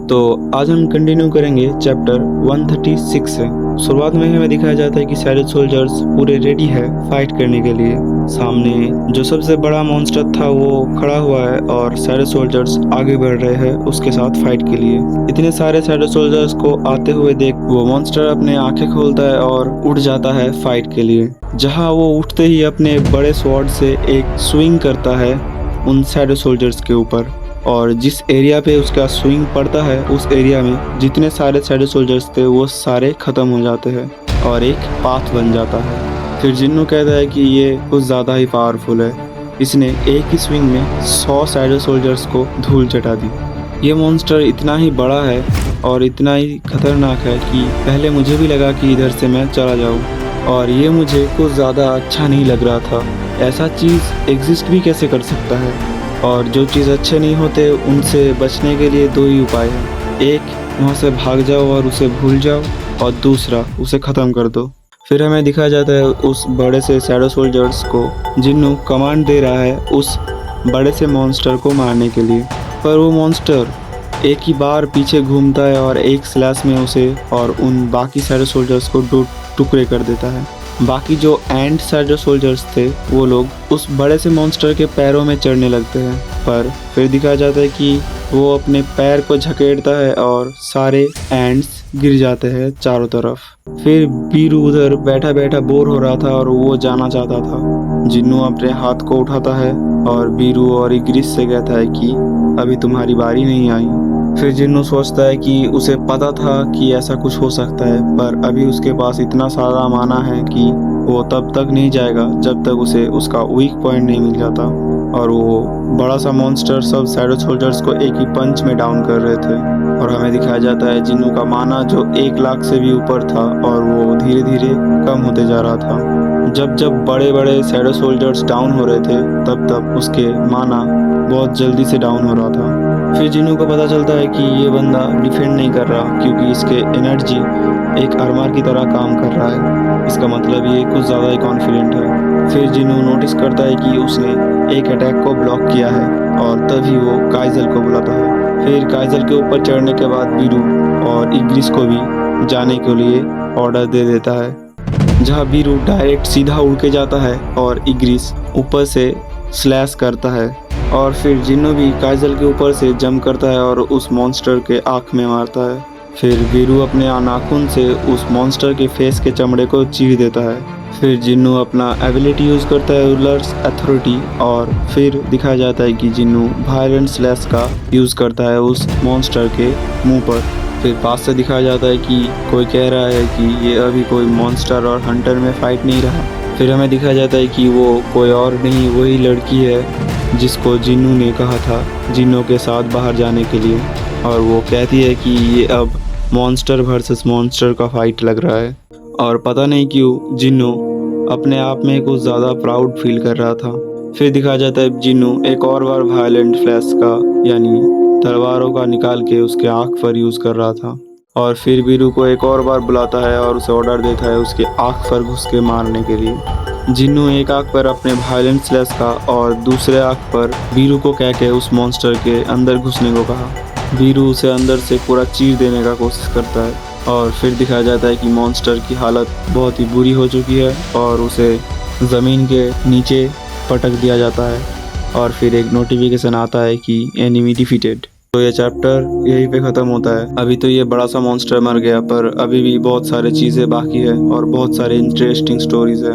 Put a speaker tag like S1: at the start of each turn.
S1: तो आज हम कंटिन्यू करेंगे चैप्टर 136 से। शुरुआत में हमें दिखाया जाता है कि सैवेज सोल्जर्स पूरे रेडी है फाइट करने के लिए। सामने जो सबसे बड़ा मॉन्स्टर था वो खड़ा हुआ है और सैवेज सोल्जर्स आगे बढ़ रहे हैं उसके साथ फाइट के लिए। इतने सारे सैवेज सोल्जर्स को आते हुए देख वो मॉन्स्टर अपने आंखें खोलता है और उठ जाता है फाइट के लिए। जहाँ वो उठते ही अपने बड़े स्वॉर्ड से एक स्विंग करता है उन सैवेज सोल्जर्स के ऊपर, और जिस एरिया पे उसका स्विंग पड़ता है उस एरिया में जितने सारे सैवेज सोल्जर्स थे वो सारे ख़त्म हो जाते हैं और एक पाथ बन जाता है। फिर जिन्नू कहता है कि ये कुछ ज़्यादा ही पावरफुल है, इसने एक ही स्विंग में 100 सैवेज सोल्जर्स को धूल चटा दी। ये मॉन्स्टर इतना ही बड़ा है और इतना ही खतरनाक है कि पहले मुझे भी लगा कि इधर से मैं चला जाऊँ, और ये मुझे कुछ ज़्यादा अच्छा नहीं लग रहा था। ऐसा चीज़ एग्जिस्ट भी कैसे कर सकता है, और जो चीज़ अच्छे नहीं होते उनसे बचने के लिए दो ही उपाय हैं। एक, वहाँ से भाग जाओ और उसे भूल जाओ, और दूसरा, उसे ख़त्म कर दो। फिर हमें दिखाया जाता है उस बड़े से सैवेज सोल्जर्स को जिन्नू कमांड दे रहा है उस बड़े से मॉन्स्टर को मारने के लिए, पर वो मॉन्स्टर एक ही बार पीछे घूमता है और एक स्लैश में उसे और उन बाकी सैवेज सोल्जर्स को दो टुकड़े कर देता है। बाकी जो एंड सैवेज सोल्जर्स थे वो लोग उस बड़े से मॉन्स्टर के पैरों में चढ़ने लगते हैं, पर फिर दिखाया जाता है कि वो अपने पैर को झकेड़ता है और सारे एंड्स गिर जाते हैं चारों तरफ। फिर बीरू उधर बैठा बैठा बोर हो रहा था और वो जाना चाहता था। जिन्नू अपने हाथ को उठाता है और बीरू और इग्रिस से कहता है कि अभी तुम्हारी बारी नहीं आई। फिर जिन्नू सोचता है कि उसे पता था कि ऐसा कुछ हो सकता है, पर अभी उसके पास इतना सारा माना है कि वो तब तक नहीं जाएगा जब तक उसे उसका वीक पॉइंट नहीं मिल जाता। और वो बड़ा सा मॉन्स्टर सब सैवेज सोल्जर्स को एक ही पंच में डाउन कर रहे थे, और हमें दिखाया जाता है जिन्नू का माना जो 1 लाख से भी ऊपर था और वो धीरे धीरे कम होते जा रहा था। जब जब बड़े बड़े सैवेज सोल्जर्स डाउन हो रहे थे तब तब उसके माना बहुत जल्दी से डाउन हो रहा था। फिर जिन्नू को पता चलता है कि ये बंदा डिफेंड नहीं कर रहा क्योंकि इसके एनर्जी एक आर्मर की तरह काम कर रहा है। इसका मतलब ये कुछ ज़्यादा ही कॉन्फिडेंट है। फिर जिन्नू नोटिस करता है कि उसने एक अटैक को ब्लॉक किया है और तभी वो काइजल को बुलाता है। फिर काइजल के ऊपर चढ़ने के बाद बीरू और इग्रिस को भी जाने के लिए ऑर्डर दे देता है, जहाँ बीरू डायरेक्ट सीधा उड़ के जाता है और इग्रिस ऊपर से स्लैश करता है, और फिर जिन्नू भी काइजल के ऊपर से जंप करता है और उस मॉन्स्टर के आँख में मारता है। फिर बीरू अपने नाखून से उस मॉन्स्टर के फेस के चमड़े को चीर देता है। फिर जिन्नू अपना एबिलिटी यूज़ करता है रूलर्स अथॉरिटी, और फिर दिखाया जाता है कि जिन्नू वायलेंट स्लैश का यूज़ करता है उस मॉन्स्टर के मुंह पर। फिर पास से दिखाया जाता है कि कोई कह रहा है कि ये अभी कोई मॉन्स्टर और हंटर में फाइट नहीं रहा। फिर हमें दिखाया जाता है कि वो कोई और नहीं, वही लड़की है जिसको जिन्नू ने कहा था जिन्नों के साथ बाहर जाने के लिए, और वो कहती है कि ये अब मॉन्स्टर वर्सेस मॉन्स्टर का फाइट लग रहा है। और पता नहीं क्यों जिन्नू अपने आप में कुछ ज़्यादा प्राउड फील कर रहा था। फिर दिखाया जाता है जिन्नू एक और बार वायलेंट फ्लैश का यानी तलवारों का निकाल के उसके आँख पर यूज़ कर रहा था, और फिर बीरू को एक और बार बुलाता है और उसे ऑर्डर देता है उसके आँख पर घुस के मारने के लिए। जिन्नू एक आँख पर अपने वायलेंट स्लैश का और दूसरे आँख पर बीरू को कह के उस मॉन्स्टर के अंदर घुसने को कहा। बीरू उसे अंदर से पूरा चीर देने का कोशिश करता है, और फिर दिखाया जाता है कि मॉन्स्टर की हालत बहुत ही बुरी हो चुकी है और उसे ज़मीन के नीचे पटक दिया जाता है, और फिर एक नोटिफिकेशन आता है कि एनिमी डिफीटेड। तो ये चैप्टर यहीं पे ख़त्म होता है। अभी तो ये बड़ा सा मॉन्स्टर मर गया, पर अभी भी बहुत सारी चीज़ें बाकी है और बहुत सारे इंटरेस्टिंग स्टोरीज है।